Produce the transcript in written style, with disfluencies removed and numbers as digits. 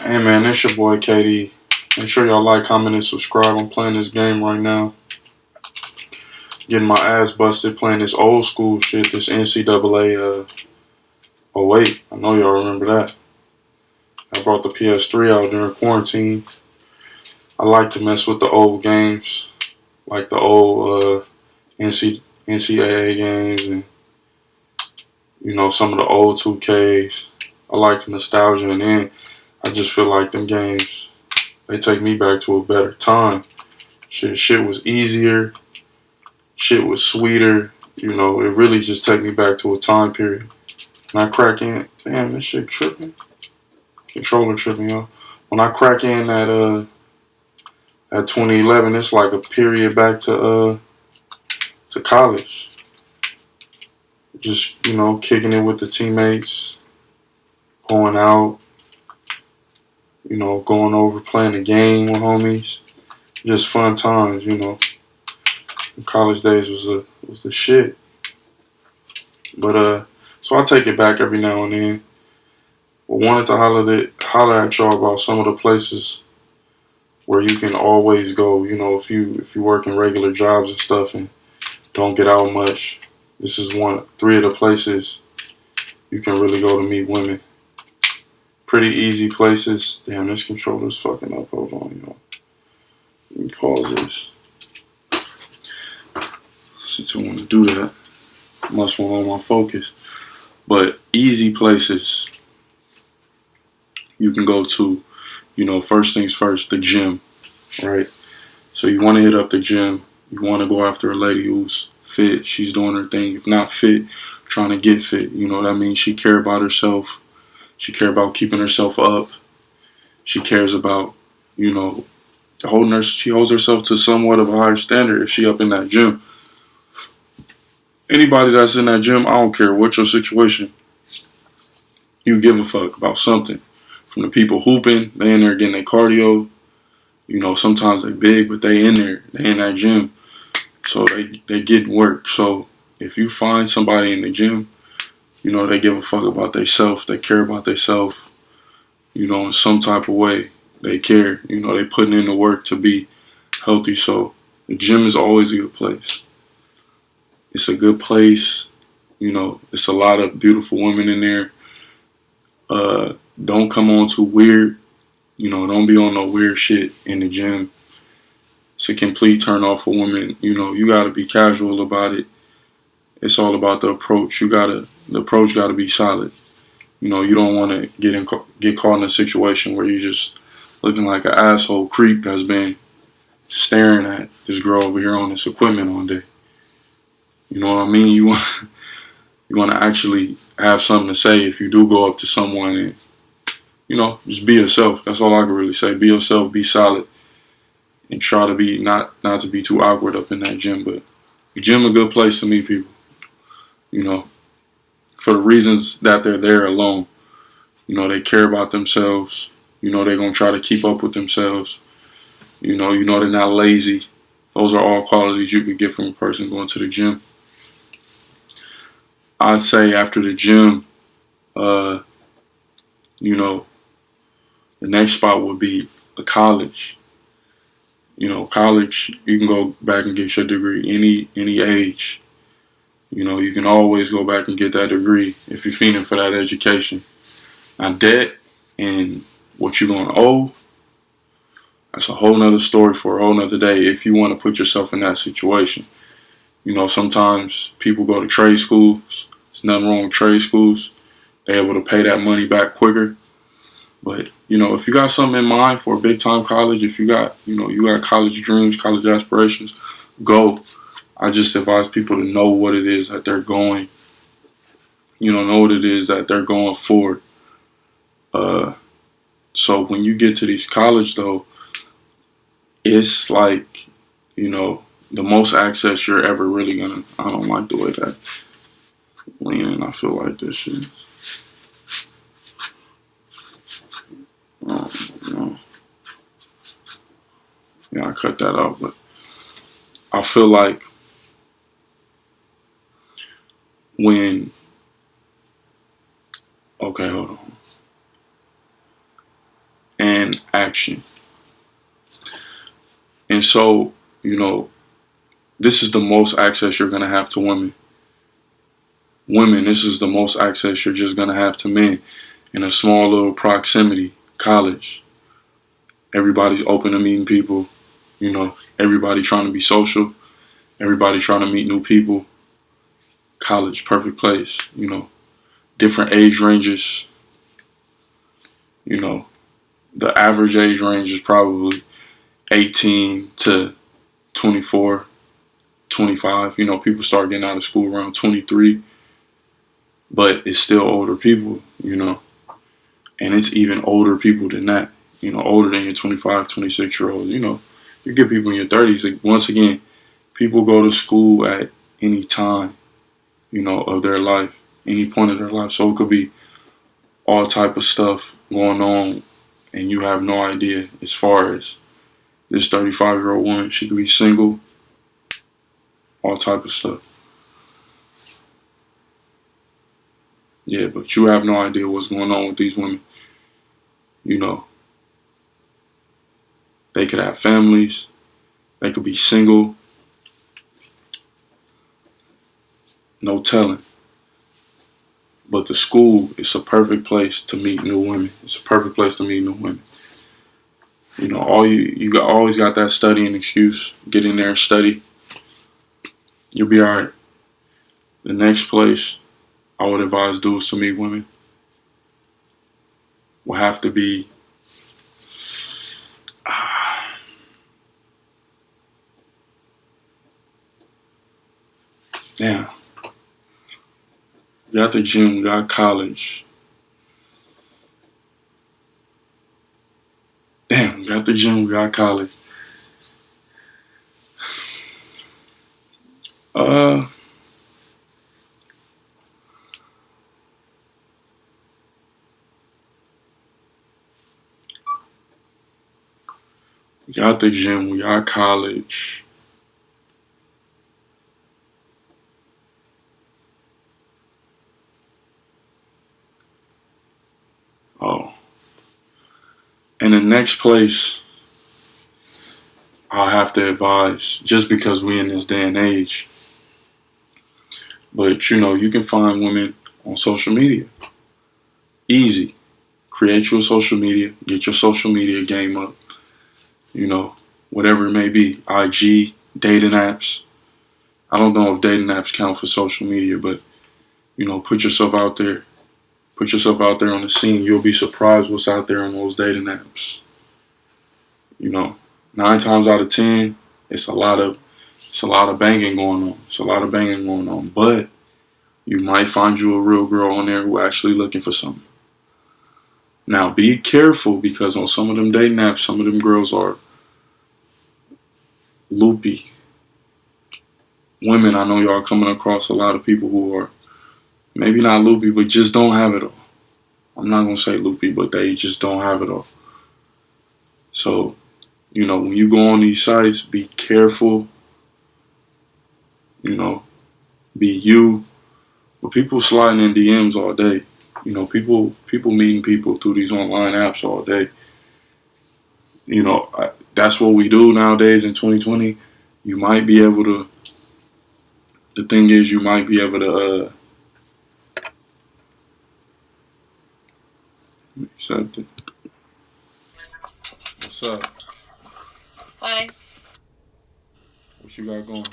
Hey man, it's your boy KD. Make sure y'all like, comment, and subscribe. I'm playing this game right now. Getting my ass busted playing this old school shit, this NCAA '08. I know y'all remember that. I brought the PS3 out during quarantine. I like to mess with the old games, like the old NCAA games and, some of the old 2Ks. I like the nostalgia, and then I just feel like them games, they take me back to a better time. Shit was easier. Shit was sweeter. It really just take me back to a time period. When I crack in, damn, this shit tripping. Controller tripping, yo. When I crack in at 2011, it's like a period back to college. Just kicking it with the teammates, going out, going over playing a game with homies. Just fun times. College days was the shit. But so I take it back every now and then. But wanted to holler at y'all about some of the places where you can always go. If you work in regular jobs and stuff and don't get out much, this is three of the places you can really go to meet women. Pretty easy places. Damn, this controller's fucking up. Hold on, y'all. Let me pause this. Since I want to do that, must want on my focus. But easy places you can go to. First things first, the gym, right? So you want to hit up the gym. You want to go after a lady who's fit. She's doing her thing. If not fit, trying to get fit. You know what I mean? She care about herself. She care about keeping herself up. She cares about, she holds herself to somewhat of a higher standard if she up in that gym. Anybody that's in that gym, I don't care what your situation, you give a fuck about something. From the people hooping, they in there getting their cardio. Sometimes they big, but they in there. They in that gym. So they getting work. So if you find somebody in the gym, they give a fuck about themselves. They care about themselves. In some type of way. They care. They putting in the work to be healthy. So the gym is always a good place. It's a good place. It's a lot of beautiful women in there. Don't come on too weird. Don't be on no weird shit in the gym. It's a complete turn off for women. You gotta be casual about it. It's all about the approach. The approach gotta be solid. You don't want to get caught in a situation where you just looking like an asshole creep that's been staring at this girl over here on this equipment all day. You know what I mean? You want to actually have something to say if you do go up to someone and just be yourself. That's all I can really say. Be yourself. Be solid. And try to be not to be too awkward up in that gym. But the gym a good place to meet people. For the reasons that they're there alone. They care about themselves. They're gonna try to keep up with themselves. They're not lazy. Those are all qualities you could get from a person going to the gym. I'd say after the gym, the next spot would be a college. College, you can go back and get your degree any age. You can always go back and get that degree if you're feeding for that education. Now, debt and what you're going to owe, that's a whole nother story for a whole nother day if you want to put yourself in that situation. Sometimes people go to trade schools. There's nothing wrong with trade schools. They're able to pay that money back quicker. But, if you got something in mind for a big time college, if you got, you got college dreams, college aspirations, go. I just advise people to know what it is that they're going, know what it is that they're going for. So when you get to these college though, it's like, the most access you're ever really gonna, I don't like the way that leaning, I feel like this shit. No. Yeah, I cut that out, but I feel like when, okay, hold on. in action. And so, you know, this is the most access you're going to have to women. Women, this is the most access you're just going to have to men in a small little proximity. College. Everybody's open to meeting people. You know, everybody trying to be social. Everybody trying to meet new people. College, perfect place. You know, different age ranges. You know, the average age range is probably 18 to 24, 25. You know, people start getting out of school around 23, but it's still older people, you know, and it's even older people than that, you know, older than your 25, 26 year olds. You know, you get people in your 30s. Like, once again, people go to school at any time, you know, of their life, any point of their life. So it could be all type of stuff going on, and you have no idea. As far as this 35-year-old woman, she could be single, all type of stuff. Yeah, but you have no idea what's going on with these women. You know, they could have families, they could be single, no telling. But the school is a perfect place to meet new women. It's a perfect place to meet new women. You know, always got that studying excuse. Get in there and study. You'll be alright. The next place I would advise dudes to meet women will have to be, damn. We got the gym, we got college. Damn, we got the gym, we got college. Uh, we got the gym, we got college. Oh, and the next place I'll have to advise, just because we in this day and age. But you know, you can find women on social media. Easy. Create your social media, get your social media game up. You know, whatever it may be. IG, dating apps. I don't know if dating apps count for social media, but you know, put yourself out there. Put yourself out there on the scene. You'll be surprised what's out there on those dating apps. You know, 9 times out of 10, it's a lot of banging going on. It's a lot of banging going on. But you might find you a real girl on there who actually looking for something. Now be careful, because on some of them dating apps, some of them girls are loopy. Women, I know y'all coming across a lot of people who are maybe not loopy, but just don't have it all. I'm not gonna say loopy, but they just don't have it all. So, you know, when you go on these sites, be careful. You know, be you. But people sliding in DMs all day. You know, people meeting people through these online apps all day. You know, that's what we do nowadays in 2020. You might be able to. The thing is, you might be able to accept it. What's up? Hi. What you got going?